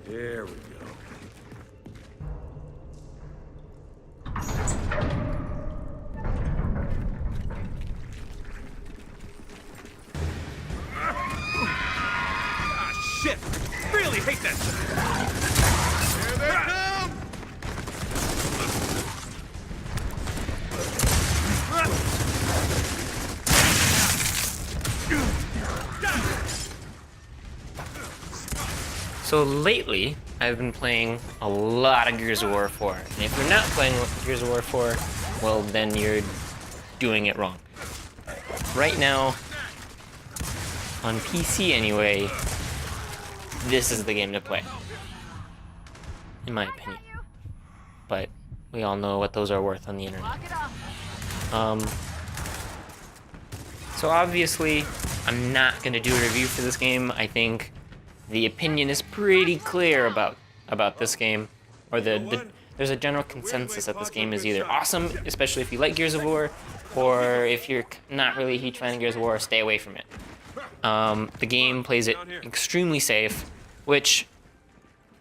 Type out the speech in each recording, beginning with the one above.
Here we go. Ah, shit! Really hate that shit! Here they come! So lately, I've been playing a lot of Gears of War 4. And if you're not playing Gears of War 4, well, then you're doing it wrong. Right now, on PC anyway, this is the game to play. In my opinion. But we all know what those are worth on the internet. So obviously, I'm not going to do a review for this game. I think the opinion is pretty clear about this game, or there's a general consensus that this game is either awesome, especially if you like Gears of War, or if you're not really a huge fan of Gears of War, stay away from it. The game plays it extremely safe, which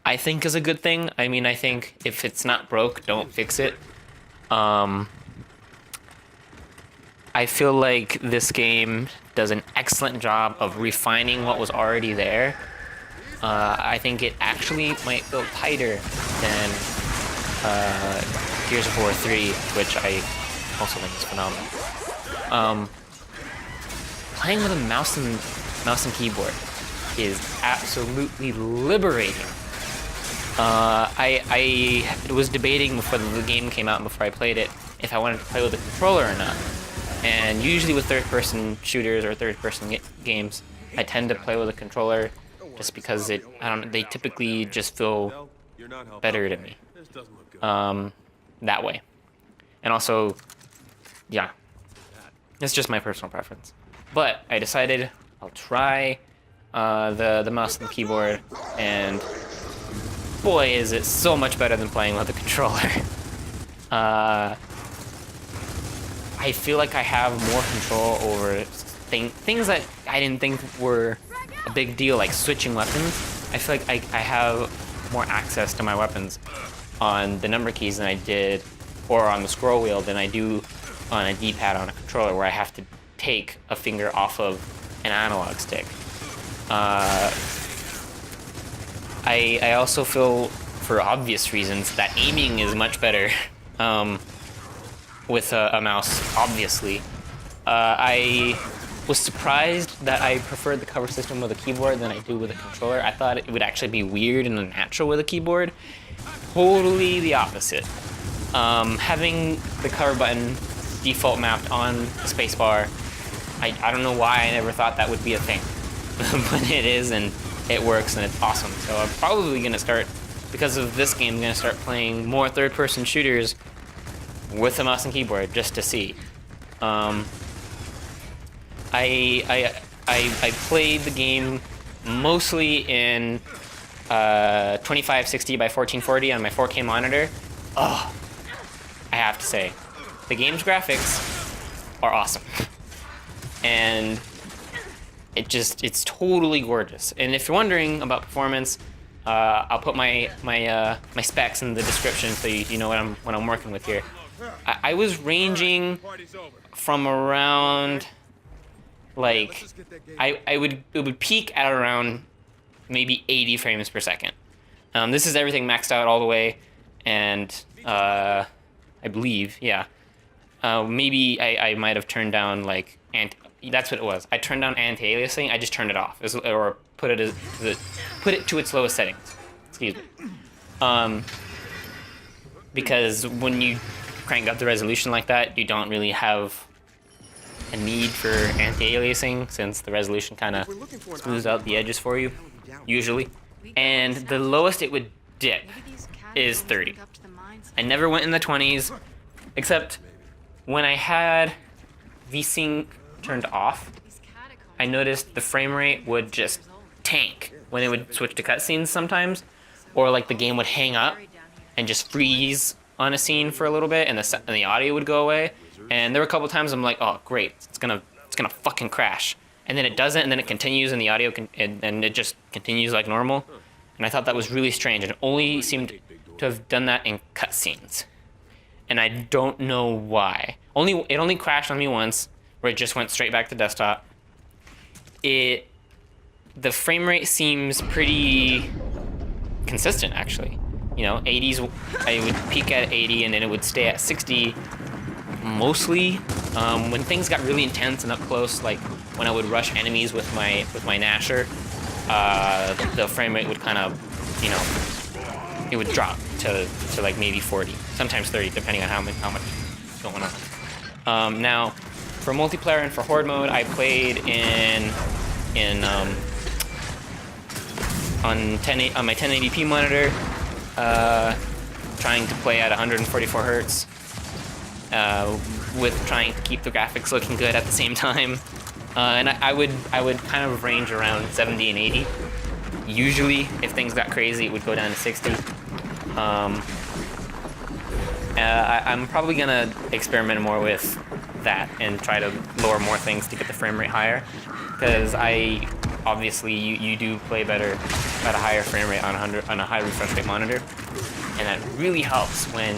I think is a good thing. I mean, I think if it's not broke, don't fix it. I feel like this game does an excellent job of refining what was already there. I think it actually might feel tighter than Gears of War 3, which I also think is phenomenal. Playing with a mouse and keyboard is absolutely liberating. I was debating before the game came out and before I played it if I wanted to play with a controller or not. And usually with third-person shooters or third-person games, I tend to play with a controller just because they typically just feel better to me. That way. And also, yeah, it's just my personal preference. But I decided I'll try the mouse and keyboard, and boy, is it so much better than playing with a controller. I feel like I have more control over things that I didn't think were a big deal, like switching weapons. I feel like I have more access to my weapons on the number keys than I did, or on the scroll wheel than I do on a D-pad on a controller, where I have to take a finger off of an analog stick. I also feel, for obvious reasons, that aiming is much better with a mouse, obviously. I was surprised that I preferred the cover system with a keyboard than I do with a controller. I thought it would actually be weird and unnatural with a keyboard. Totally the opposite. Having the cover button default mapped on the spacebar, I don't know why I never thought that would be a thing. But it is, and it works, and it's awesome. So I'm probably going to start, because of this game, I'm going to start playing more third-person shooters with a mouse and keyboard, just to see. I played the game mostly in 2560 by 1440 on my 4K monitor. Oh, I have to say, the game's graphics are awesome. And it's totally gorgeous. And if you're wondering about performance, I'll put my specs in the description so you know what I'm working with here. I was ranging from around, like, it would peak at around maybe 80 frames per second. This is everything maxed out all the way, and I believe, yeah. Maybe I might have turned down, like, that's what it was. I turned down anti-aliasing. I just turned it off, or put it to its lowest settings. Excuse me. Because when you crank up the resolution like that, you don't really have a need for anti-aliasing, since the resolution kind of smooths out the edges for you, usually. And the lowest it would dip is 30. I never went in the 20s, except when I had VSync turned off, I noticed the frame rate would just tank when it would switch to cutscenes sometimes, or like the game would hang up and just freeze on a scene for a little bit, and the audio would go away. And there were a couple times I'm like, oh great, it's gonna fucking crash, and then it doesn't, and then it continues, and the audio and it just continues like normal. And I thought that was really strange, and it only seemed to have done that in cutscenes. And I don't know why. It only crashed on me once, where it just went straight back to desktop. The frame rate seems pretty consistent, actually. You know, 80s, I would peak at 80 and then it would stay at 60 mostly. When things got really intense and up close, like when I would rush enemies with my Nasher, the frame rate would kind of, you know, it would drop to like maybe 40, sometimes 30, depending on how much is going on. Now, for multiplayer and for horde mode, I played on my 1080p monitor, trying to play at 144 hertz, with trying to keep the graphics looking good at the same time. And I would kind of range around 70 and 80. Usually, if things got crazy, it would go down to 60. I'm probably gonna experiment more with that and try to lower more things to get the frame rate higher, because obviously you do play better at a higher frame rate on a high refresh rate monitor, and that really helps when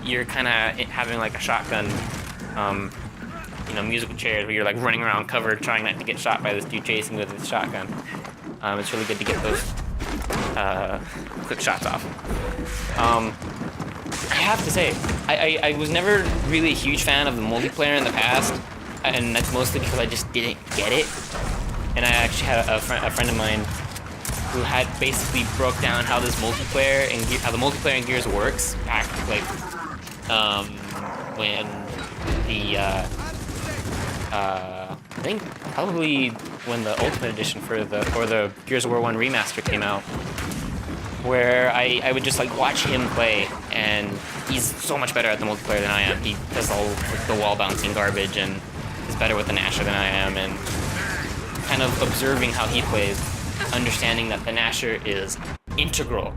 you're kind of having like a shotgun, you know, musical chairs where you're like running around cover trying not to get shot by this dude chasing with his shotgun. It's really good to get those quick shots off. I have to say, I was never really a huge fan of the multiplayer in the past, and that's mostly because I just didn't get it. And I actually had a friend of mine who had basically broke down how this multiplayer and how the multiplayer in Gears works back like when the I think probably when the Ultimate Edition or the Gears of War 1 remaster came out, where I would just like watch him play, and he's so much better at the multiplayer than I am. He does all the wall bouncing garbage and is better with the Nasher than I am, and kind of observing how he plays, understanding that the Nasher is integral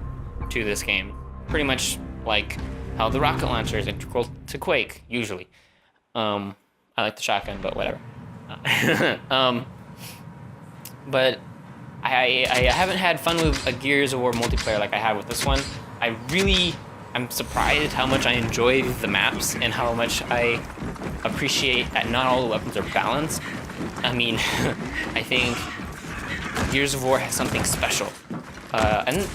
to this game. Pretty much like how the rocket launcher is integral to Quake, usually. I like the shotgun, but whatever. But I haven't had fun with a Gears of War multiplayer like I have with this one. I'm surprised how much I enjoy the maps and how much I appreciate that not all the weapons are balanced. I mean, I think Gears of War has something special. And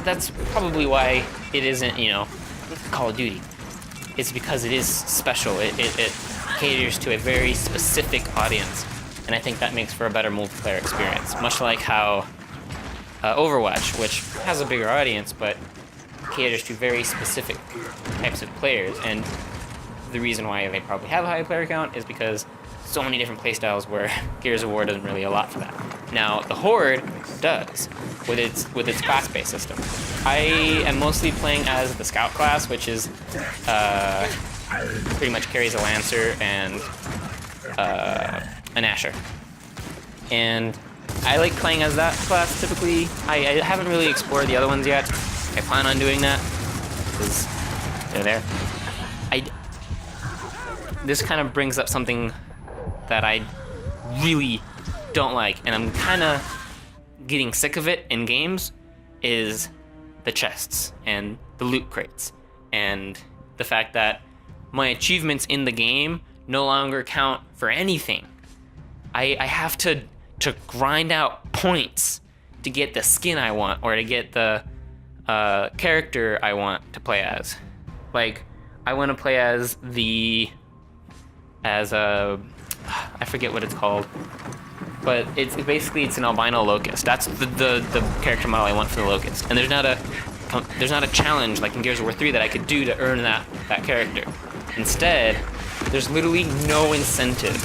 that's probably why it isn't, you know, Call of Duty. It's because it is special. It caters to a very specific audience. And I think that makes for a better multiplayer experience. Much like how Overwatch, which has a bigger audience, but caters to very specific types of players. And the reason why they probably have a high player count is because so many different playstyles where Gears of War doesn't really allot for that. Now, the Horde does, with its class-based system. I am mostly playing as the Scout class, which is pretty much carries a Lancer and a Nasher. And I like playing as that class typically. I haven't really explored the other ones yet. I plan on doing that, because they're there. This kind of brings up something that I really don't like, and I'm kind of getting sick of it in games, is the chests and the loot crates, and the fact that my achievements in the game no longer count for anything. I have to grind out points to get the skin I want, or to get the character I want to play as. Like, I want to play as I forget what it's called, but it's basically an albino locust. That's the character model I want for the locust. And there's not a challenge like in Gears of War 3 that I could do to earn that character. Instead, there's literally no incentive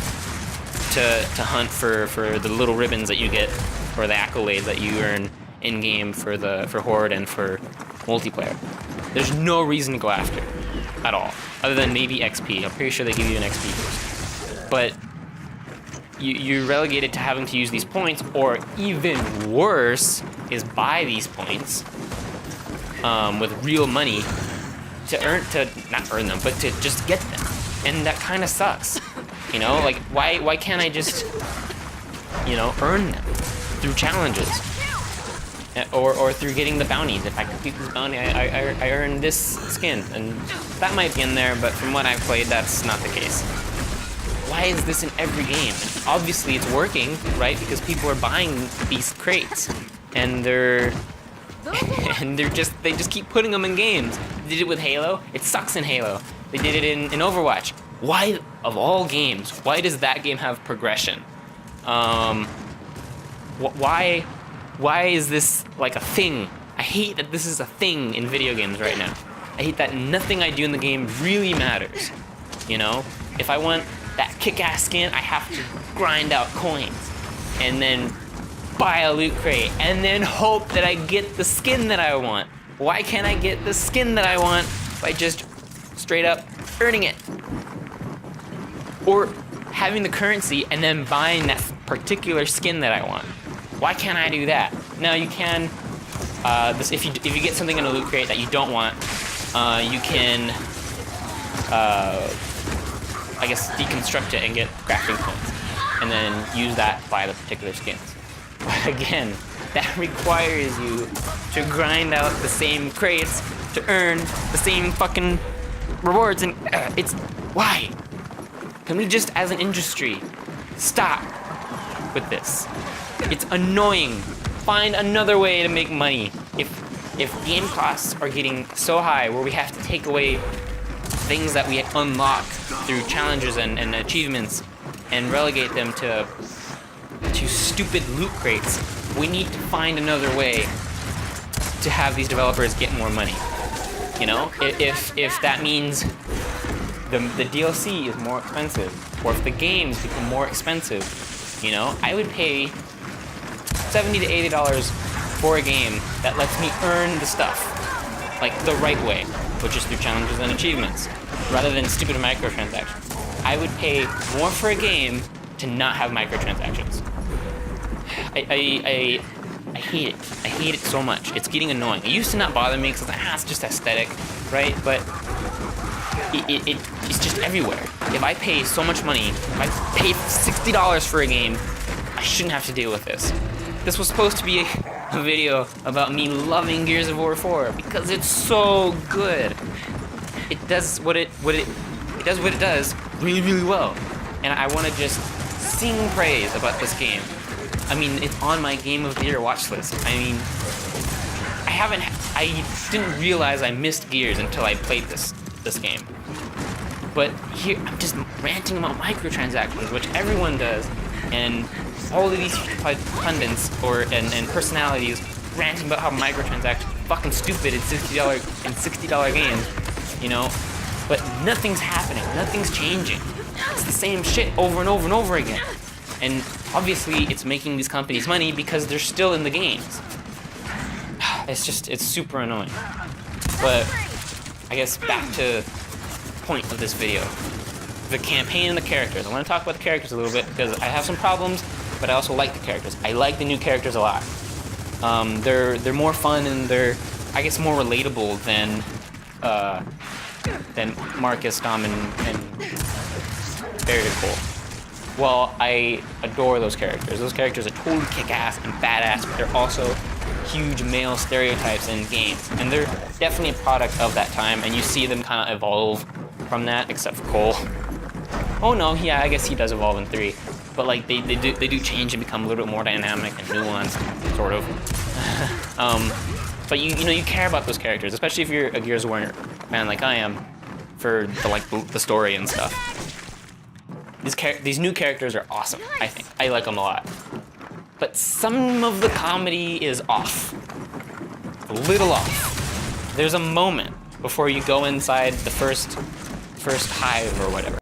to hunt for the little ribbons that you get, or the accolades that you earn in game for Horde and for multiplayer. There's no reason to go after it at all, other than maybe XP. I'm pretty sure they give you an XP boost. But you're relegated to having to use these points, or even worse, is buy these points with real money to not earn them, but to just get them. And that kind of sucks. You know, like, why can't I just, you know, earn them through challenges? or through getting the bounties. If I complete this bounty, I earn this skin, and that might be in there, but from what I've played, that's not the case. Why is this in every game? Obviously it's working, right? Because people are buying these crates, and they just keep putting them in games. They did it with Halo. It sucks in Halo. They did it in Overwatch. Why, of all games, why does that game have progression? Why is this like a thing? I hate that this is a thing in video games right now. I hate that nothing I do in the game really matters. You know, if I want that kick-ass skin, I have to grind out coins and then buy a loot crate and then hope that I get the skin that I want. Why can't I get the skin that I want by just straight up earning it? Or having the currency and then buying that particular skin that I want. Why can't I do that? Now you can, if you get something in a loot crate that you don't want, you can, I guess, deconstruct it and get crafting points, and then use that to buy the particular skins. But again, that requires you to grind out the same crates to earn the same fucking rewards, and it's, why? Can we just, as an industry, stop with this? It's annoying. Find another way to make money. If game costs are getting so high where we have to take away things that we unlock through challenges and achievements and relegate them to stupid loot crates, we need to find another way to have these developers get more money. You know, if that means the DLC is more expensive, or if the games become more expensive, you know, I would pay $70 to $80 for a game that lets me earn the stuff, like the right way, which is through challenges and achievements, rather than stupid microtransactions. I would pay more for a game to not have microtransactions. I hate it. I hate it so much. It's getting annoying. It used to not bother me because it's just aesthetic, right? But it's just everywhere. If I pay so much money, if I pay $60 for a game, I shouldn't have to deal with this. This was supposed to be a video about me loving Gears of War 4 because it's so good. It does what it does really, really well. And I want to just sing praise about this game. I mean, it's on my Game of the Year watch list. I mean, I didn't realize I missed Gears until I played this game. But here, I'm just ranting about microtransactions, which everyone does, and all of these pundits and personalities ranting about how microtransactions are fucking stupid in $60 games, you know? But nothing's happening, nothing's changing. It's the same shit over and over and over again. And obviously it's making these companies money because they're still in the games. It's super annoying. But I guess back to the point of this video. The campaign and the characters. I want to talk about the characters a little bit because I have some problems, but I also like the characters. I like the new characters a lot. They're more fun and they're, I guess, more relatable than Marcus, Dom, and Variable. Well, I adore those characters. Those characters are totally kick-ass and badass, but they're also huge male stereotypes in games. And they're definitely a product of that time, and you see them kind of evolve from that, except for Cole. Oh no, yeah, I guess he does evolve in 3. But like, they do change and become a little bit more dynamic and nuanced, sort of. But you know, you care about those characters, especially if you're a Gears of War fan like I am, for the story and stuff. These new characters are awesome, I think. I like them a lot. But some of the comedy is off. A little off. There's a moment before you go inside the first hive or whatever.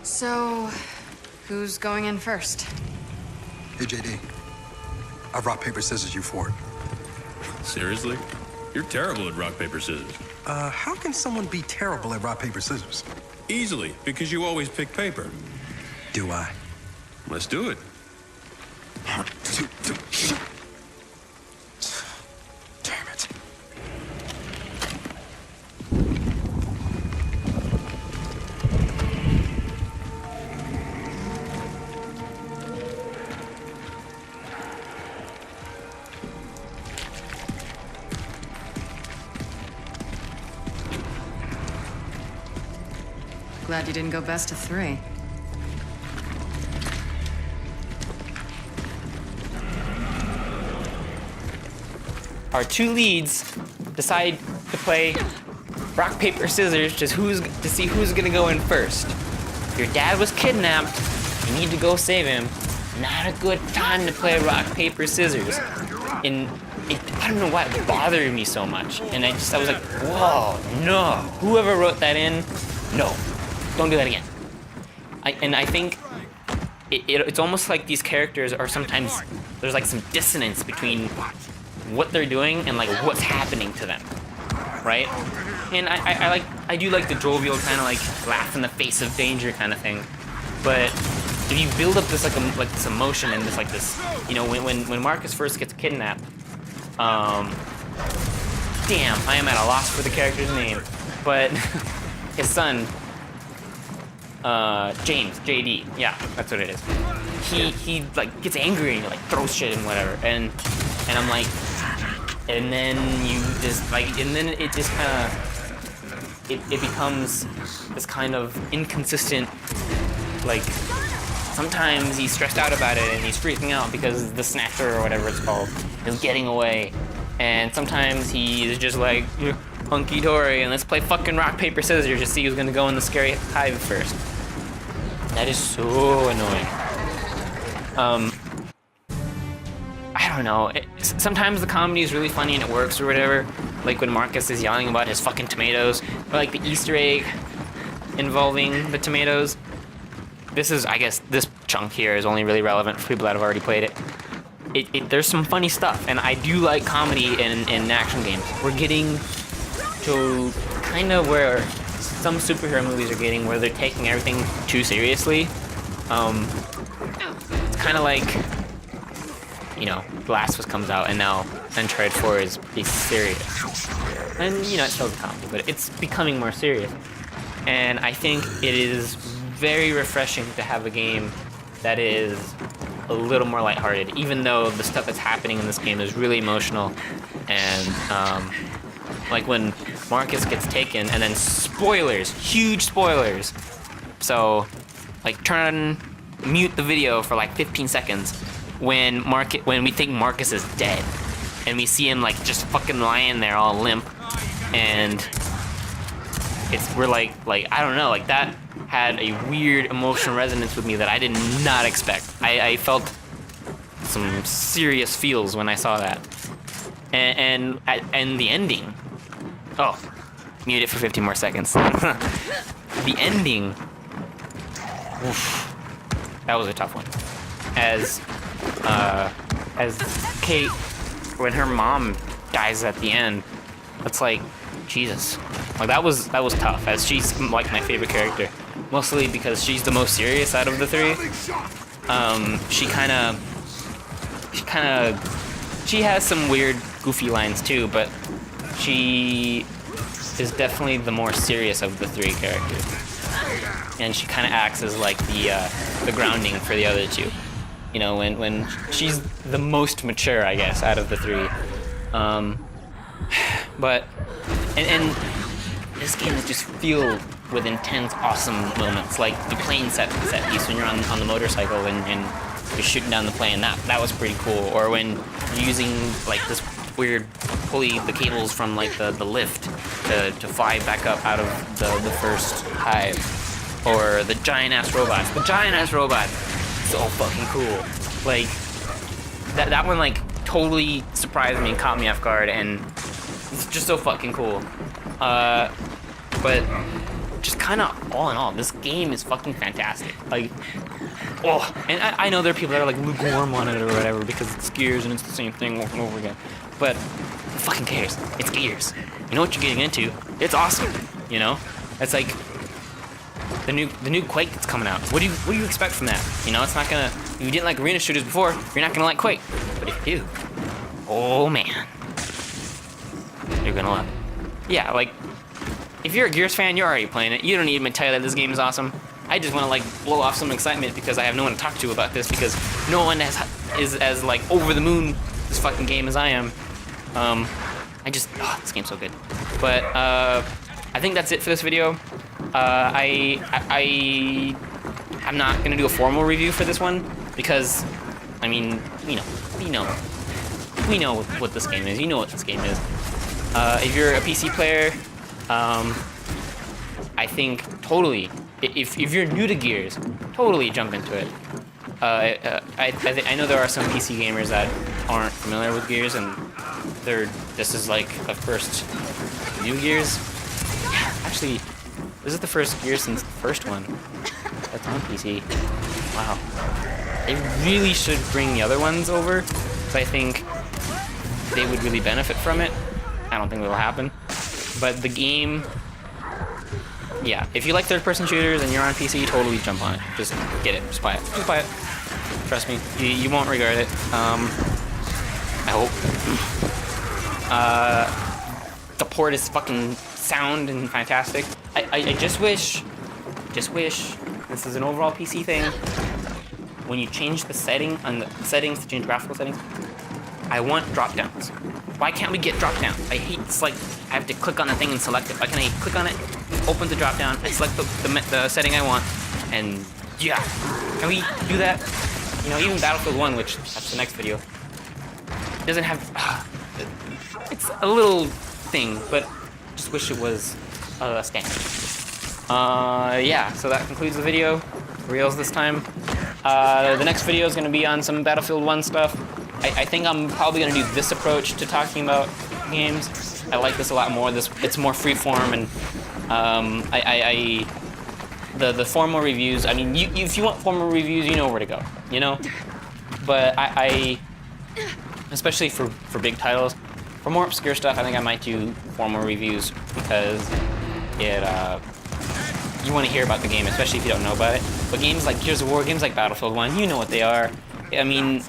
So, who's going in first? Hey, JD. I've rock, paper, scissors you for it. Seriously? You're terrible at rock, paper, scissors. How can someone be terrible at rock, paper, scissors? Easily, because you always pick paper. Do I? Let's do it. Damn it. Glad you didn't go best of 3. Our 2 leads decide to play rock, paper, scissors, just to see who's gonna go in first. Your dad was kidnapped, you need to go save him. Not a good time to play rock, paper, scissors. And I don't know why it bothered me so much. And I was like, whoa, no. Whoever wrote that in, no, don't do that again. I think it's almost like these characters are sometimes, there's like some dissonance between what they're doing and like what's happening to them, right? And I do like the jovial kind of like laugh in the face of danger kind of thing, but if you build up this like this emotion and this you know, when Marcus first gets kidnapped, damn, I am at a loss for the character's name, but his son, James, JD, yeah, that's what it is. He like gets angry and like throws shit and whatever, and I'm like, and then you just like, and then it just kind of, it becomes this kind of inconsistent, like, sometimes he's stressed out about it and he's freaking out because the snatcher or whatever it's called is getting away, and sometimes he's just like, hunky-dory and let's play fucking rock, paper, scissors to see who's gonna go in the scary hive first. That is so annoying. I don't know. Sometimes the comedy is really funny and it works or whatever. Like when Marcus is yelling about his fucking tomatoes, or like the Easter egg involving the tomatoes. This is, I guess, this chunk here is only really relevant for people that have already played it. There's some funny stuff, and I do like comedy in action games. We're getting to kind of where some superhero movies are getting, where they're taking everything too seriously. It's kind of like, you know, The Last of Us comes out, and now Uncharted 4 is serious. And, you know, it's still a comedy, but it's becoming more serious. And I think it is very refreshing to have a game that is a little more lighthearted, even though the stuff that's happening in this game is really emotional. And, like when Marcus gets taken, and then spoilers, huge spoilers. So, like, mute the video for like 15 seconds when we think Marcus is dead, and we see him like just fucking lying there all limp, and we're like I don't know, like that had a weird emotional resonance with me that I did not expect. I felt some serious feels when I saw that, and the ending. Oh, mute it for 15 more seconds. The ending. Oof, that was a tough one. As Kate, when her mom dies at the end, it's like, Jesus. Like that was tough, as she's like my favorite character. Mostly because she's the most serious out of the 3. She has some weird, goofy lines too, but she is definitely the more serious of the 3 characters. And she kind of acts as like the grounding for the other 2. You know, when she's the most mature, I guess, out of the 3. But and this game is just filled with intense, awesome moments, like the plane set piece when you're on the motorcycle and you're shooting down the plane. That was pretty cool. Or when you're using like this weird pulley, the cables from like the lift to fly back up out of the first hive. Or the giant ass robots. The giant ass robot, so fucking cool. Like that one like totally surprised me and caught me off guard, and it's just so fucking cool. But just kind of all in all, this game is fucking fantastic. Like, oh, and I know there are people that are like lukewarm on it or whatever because it's Gears and it's the same thing over and over again. But who fucking cares? It's Gears. You know what you're getting into. It's awesome. You know, it's like the new Quake that's coming out. What do you expect from that? You know, it's not gonna. If you didn't like arena shooters before, you're not gonna like Quake. But if you do, oh man, you're gonna love it. Yeah, like if you're a Gears fan, you're already playing it. You don't need me to tell you that this game is awesome. I just want to like blow off some excitement because I have no one to talk to about this, because no one is as like over the moon this fucking game as I am. This game's so good. But I think that's it for this video. I'm not gonna do a formal review for this one because, I mean, we know what this game is. You know what this game is. If you're a PC player, I think totally. If you're new to Gears, totally jump into it. I know there are some PC gamers that aren't familiar with Gears, and this is like the first new Gears. Actually, this is the first Gears since the first one that's on PC. Wow. They really should bring the other ones over, because I think they would really benefit from it. I don't think it'll happen. But the game, yeah, if you like third-person shooters and you're on PC, totally jump on it. Just get it. Just buy it. Just buy it. Trust me, you won't regret it. I hope. The port is fucking sound and fantastic. I just wish, this is an overall PC thing, when you change the setting on the settings to change graphical settings, I want drop downs. Why can't we get drop down? I hate, it's like I have to click on the thing and select it. Why can't I click on it, open the drop down, I select the setting I want, and yeah. Can we do that? You know, even Battlefield 1, which that's the next video, doesn't have, it's a little thing, but just wish it was standard. Yeah, so that concludes the video. Reels this time. The next video is going to be on some Battlefield 1 stuff. I think I'm probably going to do this approach to talking about games. I like this a lot more. It's more freeform, and the formal reviews, I mean, if you want formal reviews, you know where to go, you know? But I especially for big titles, for more obscure stuff, I think I might do formal reviews, because you want to hear about the game, especially if you don't know about it. But games like Gears of War, games like Battlefield 1, you know what they are. I mean,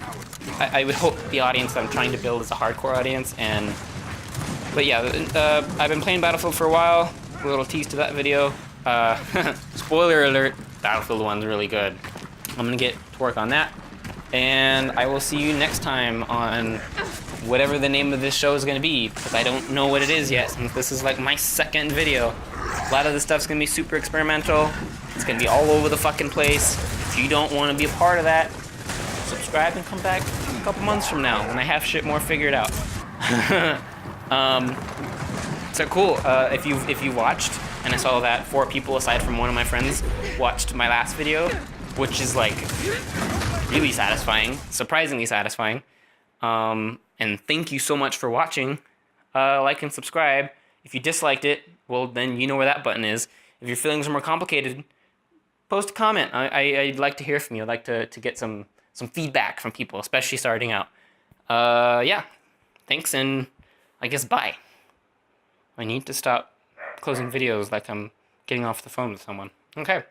I would hope the audience that I'm trying to build is a hardcore audience, but yeah, I've been playing Battlefield for a while. A little tease to that video. Spoiler alert, Battlefield 1's really good. I'm gonna get to work on that, and I will see you next time on whatever the name of this show is gonna be, because I don't know what it is yet, since this is like my second video. A lot of this stuff's gonna be super experimental. It's gonna be all over the fucking place. If you don't want to be a part of that, subscribe and come back a couple months from now when I have shit more figured out. So cool. If you watched, and I saw that 4 people aside from one of my friends watched my last video, which is like really satisfying, surprisingly satisfying. And thank you so much for watching. Like and subscribe. If you disliked it, well, then you know where that button is. If your feelings are more complicated, post a comment. I'd like to hear from you. I'd like to get some feedback from people, especially starting out. Yeah, thanks, and I guess bye. I need to stop closing videos like I'm getting off the phone with someone. Okay.